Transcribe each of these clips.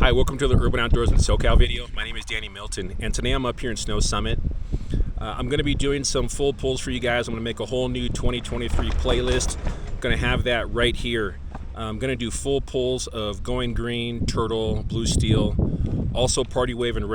Hi, welcome to the Urban Outdoors in SoCal video. My name is Danny Milton, and today I'm up here in Snow Summit. I'm going to be doing some full pulls for you guys. I'm going to make a whole new 2023 playlist. I'm going to have that right here. I'm going to do full pulls of Going Green, Turtle, Blue Steel, also Party Wave and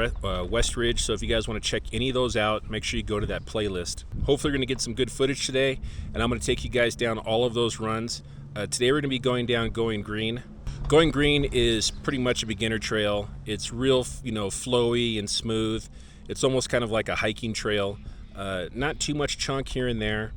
West Ridge. So if you guys want to check any of those out, make sure you go to that playlist. Hopefully you're going to get some good footage today, and I'm going to take you guys down all of those runs. Today we're going to be going down Going Green. Going Green is pretty much a beginner trail. It's real, flowy and smooth. It's almost kind of like a hiking trail. Not too much chunk here and there.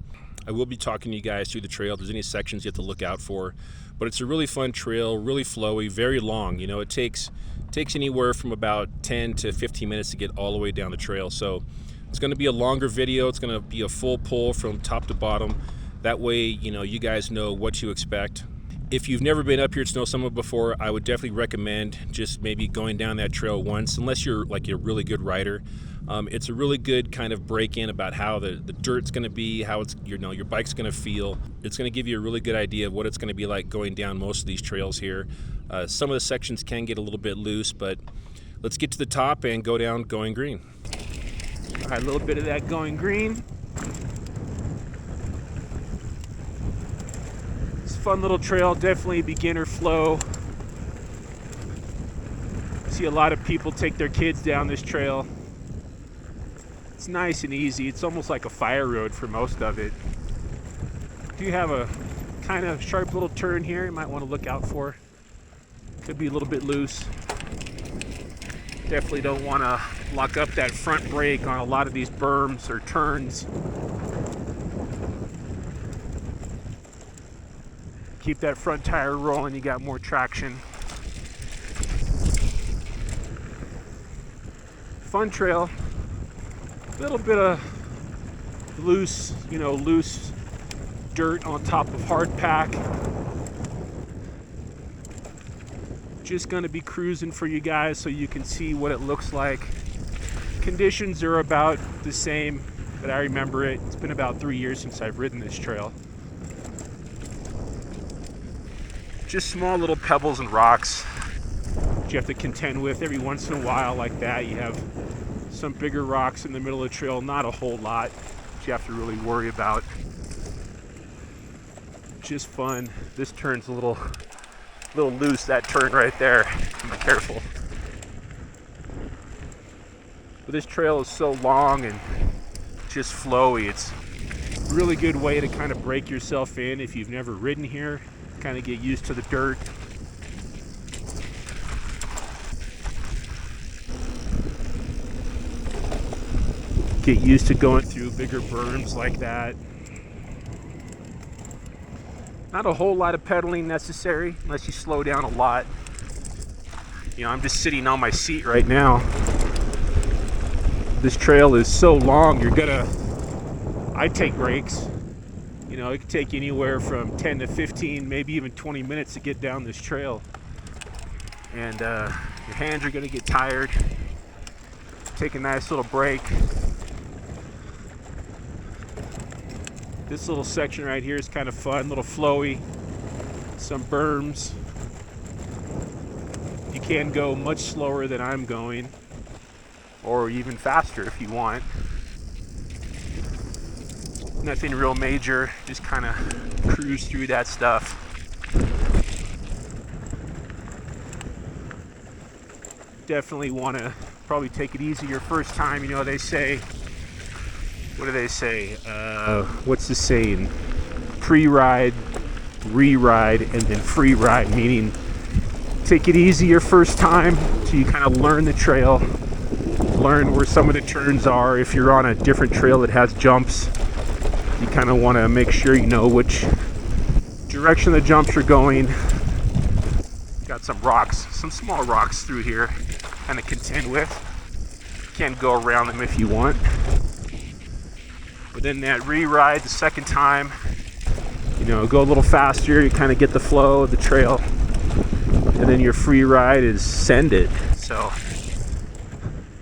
I will be talking to you guys through the trail. If there's any sections you have to look out for. But it's a really fun trail, really flowy, very long. It takes anywhere from about 10 to 15 minutes to get all the way down the trail. So it's going to be a longer video. It's going to be a full pull from top to bottom. That way, you guys know what to expect. If you've never been up here at Snow Summit before, I would definitely recommend just maybe going down that trail once, unless you're like a really good rider. It's a really good kind of break-in about how the dirt's going to be, how it's your bike's going to feel. It's going to give you a really good idea of what it's going to be like going down most of these trails here. Some of the sections can get a little bit loose, but let's get to the top and go down Going Green. All right, a little bit of that Going Green. Fun little trail, definitely beginner flow. See a lot of people take their kids down this trail. It's nice and easy. It's almost like a fire road for most of it. Do have a kind of sharp little turn here you might want to look out for. Could be a little bit loose. Definitely don't want to lock up that front brake on a lot of these berms or turns. Keep that front tire rolling, you got more traction. Fun trail. A little bit of loose dirt on top of hard pack. Just gonna be cruising for you guys so you can see what it looks like. Conditions are about the same, but I remember it. It's been about 3 years since I've ridden this trail. Just small little pebbles and rocks that you have to contend with every once in a while like that. You have some bigger rocks in the middle of the trail, not a whole lot that you have to really worry about. Just fun. This turn's a little loose, that turn right there. Be careful. But this trail is so long and just flowy. It's a really good way to kind of break yourself in if you've never ridden here. Kind of get used to the dirt. Get used to going through bigger berms like that. Not a whole lot of pedaling necessary unless you slow down a lot. I'm just sitting on my seat right now. This trail is so long, I take breaks. It could take anywhere from 10 to 15, maybe even 20 minutes to get down this trail. And your hands are going to get tired. Take a nice little break. This little section right here is kind of fun, a little flowy. Some berms. You can go much slower than I'm going, or even faster if you want. Nothing real major, just kind of cruise through that stuff. Definitely want to probably take it easy your first time. They say, what do they say? What's the saying? Pre-ride, re-ride, and then free ride, meaning take it easy your first time so you kind of learn the trail, learn where some of the turns are. If you're on a different trail that has jumps, you kind of want to make sure you know which direction the jumps are going. Got some rocks, some small rocks through here, kind of contend with. Can go around them if you want. But then that re-ride the second time, go a little faster, you kind of get the flow of the trail. And then your free ride is send it. So,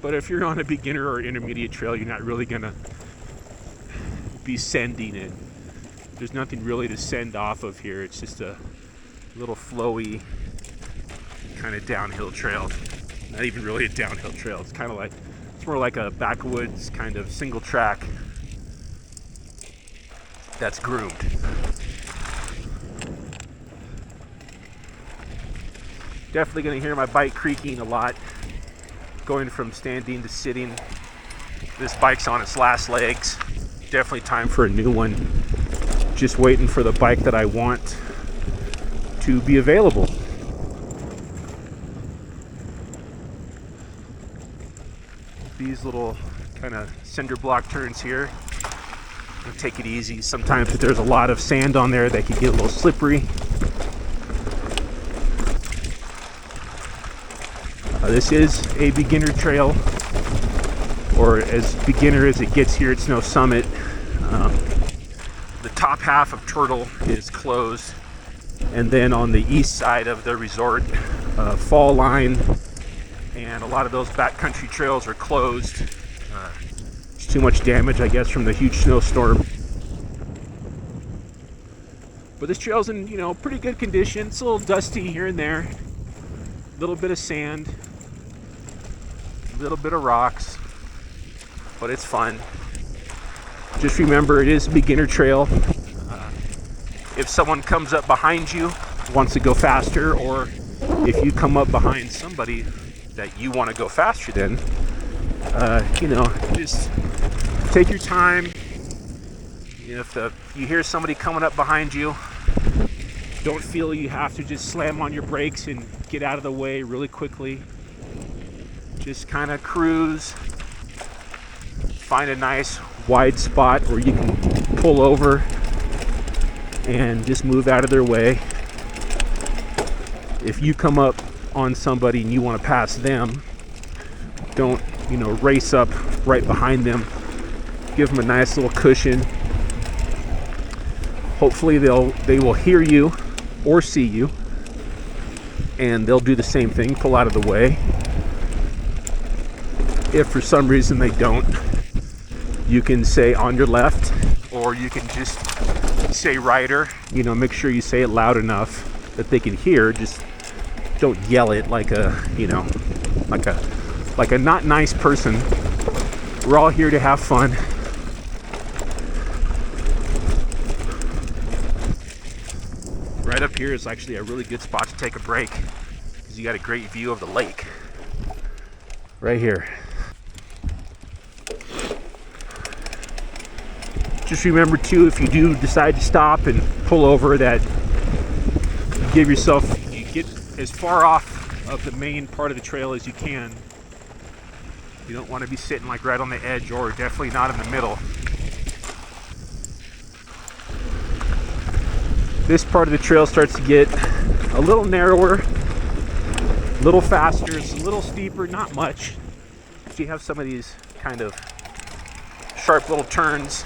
but if you're on a beginner or intermediate trail, you're not really gonna be sending it. There's nothing really to send off of here. It's just a little flowy kind of downhill trail. Not even really a downhill trail. It's kind of like, it's more like a backwoods kind of single track that's groomed. Definitely going to hear my bike creaking a lot, going from standing to sitting. This bike's on its last legs. Definitely time for a new one. Just waiting for the bike that I want to be available. These little kind of cinder block turns here. Take it easy. Sometimes if there's a lot of sand on there, they can get a little slippery. This is a beginner trail, or as beginner as it gets here at Snow Summit. The top half of Turtle is closed, and then on the east side of the resort, Fall Line and a lot of those backcountry trails are closed. It's too much damage, I guess, from the huge snowstorm. But this trail's in, pretty good condition. It's a little dusty here and there, a little bit of sand, a little bit of rocks, but it's fun. Just remember, it is a beginner trail. If someone comes up behind you, wants to go faster, or if you come up behind somebody that you want to go faster than, just take your time. If you hear somebody coming up behind you, don't feel you have to just slam on your brakes and get out of the way really quickly. Just kind of cruise, find a nice wide spot where you can pull over and just move out of their way. If you come up on somebody and you want to pass them, don't race up right behind them. Give them a nice little cushion. Hopefully they will hear you or see you, and they'll do the same thing, pull out of the way. If for some reason they don't, you can say on your left, or you can just say rider. Make sure you say it loud enough that they can hear. Just don't yell it like a not nice person. We're all here to have fun. Right up here is actually a really good spot to take a break, because you got a great view of the lake right here. Just remember too, if you do decide to stop and pull over, that you get as far off of the main part of the trail as you can. You don't want to be sitting like right on the edge, or definitely not in the middle. This part of the trail starts to get a little narrower, a little faster, it's a little steeper, not much. So you have some of these kind of sharp little turns.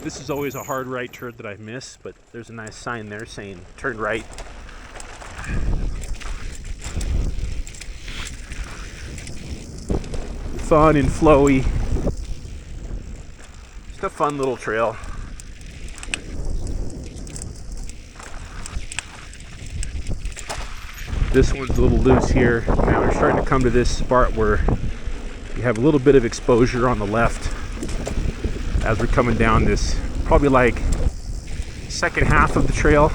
This is always a hard right turn that I miss, but there's a nice sign there saying turn right. Fun and flowy. Just a fun little trail. This one's a little loose here. Now we're starting to come to this spot where you have a little bit of exposure on the left as we're coming down this, probably like second half of the trail.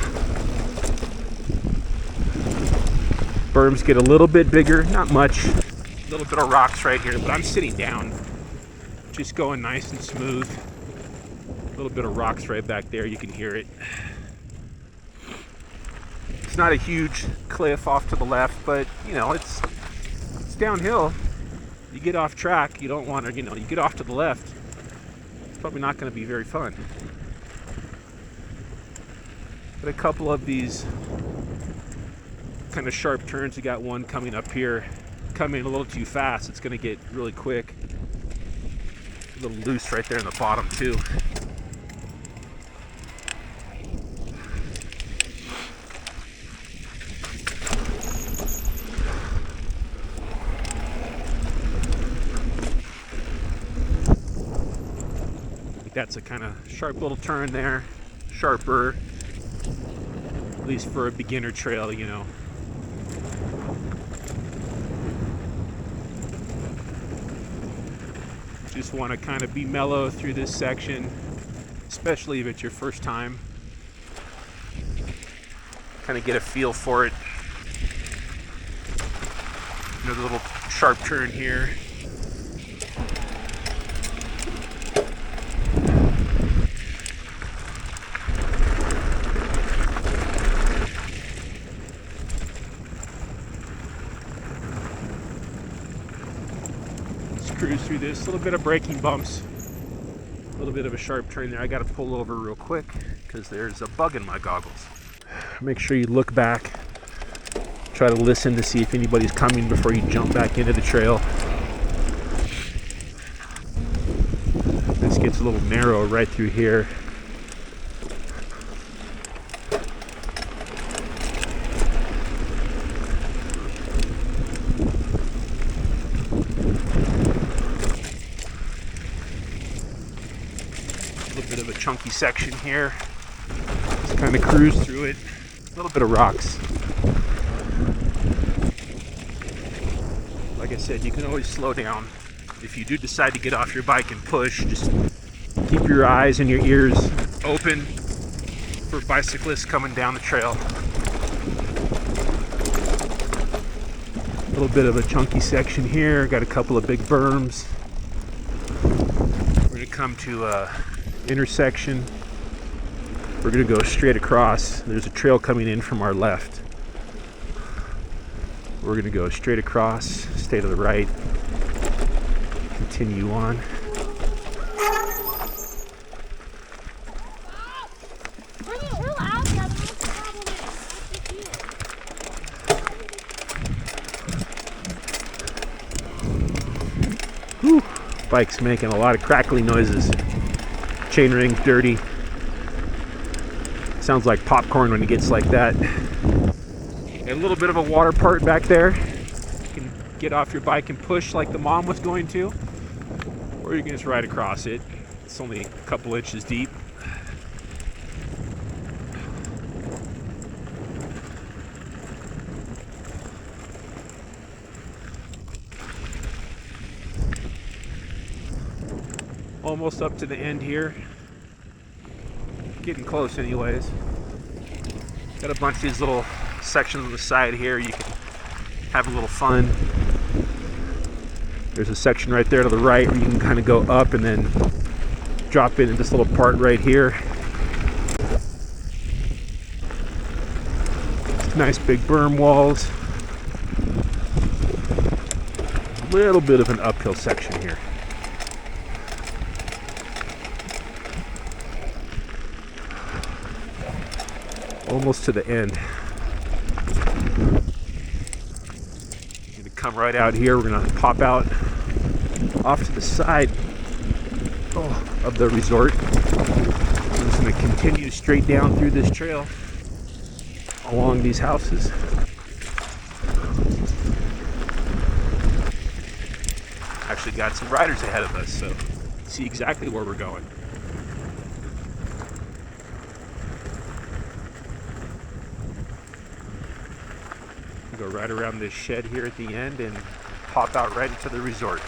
Berms get a little bit bigger, not much. A little bit of rocks right here, but I'm sitting down, just going nice and smooth. A little bit of rocks right back there, you can hear it. It's not a huge cliff off to the left, but it's downhill. You get off track, you don't want to, you get off to the left, it's probably not going to be very fun. But a couple of these kind of sharp turns, you got one coming up here, coming a little too fast, it's going to get really quick. A little loose right there in the bottom too. That's a kind of sharp little turn there, sharper. At least for a beginner trail, you know. Just want to kind of be mellow through this section, especially if it's your first time. Kind of get a feel for it. Another little sharp turn here. Cruise through this, a little bit of braking bumps, a little bit of a sharp turn there. I got to pull over real quick because there's a bug in my goggles. Make sure you look back, try to listen to see if anybody's coming before you jump back into the trail. This gets a little narrow right through here. Bit of a chunky section here. Just kind of cruise through it. A little bit of rocks. Like I said, you can always slow down. If you do decide to get off your bike and push, just keep your eyes and your ears open for bicyclists coming down the trail. A little bit of a chunky section here. Got a couple of big berms. We're going to come to a intersection. We're going to go straight across. There's a trail coming in from our left. We're going to go straight across, stay to the right, continue on. Whew. Bike's making a lot of crackly noises. Chainring's dirty. Sounds like popcorn when it gets like that. A little bit of a water part back there. You can get off your bike and push like the mom was going to, or you can just ride across it. It's only a couple inches deep. Almost up to the end here. Getting close anyways. Got a bunch of these little sections on the side here. You can have a little fun. There's a section right there to the right where you can kind of go up and then drop in this little part right here. Nice big berm walls. A little bit of an uphill section here. Almost to the end. We're gonna come right out here. We're gonna pop out off to the side of the resort. We're just gonna continue straight down through this trail along these houses. Actually got some riders ahead of us, so see exactly where we're going. Go right around this shed here at the end and pop out right into the resort.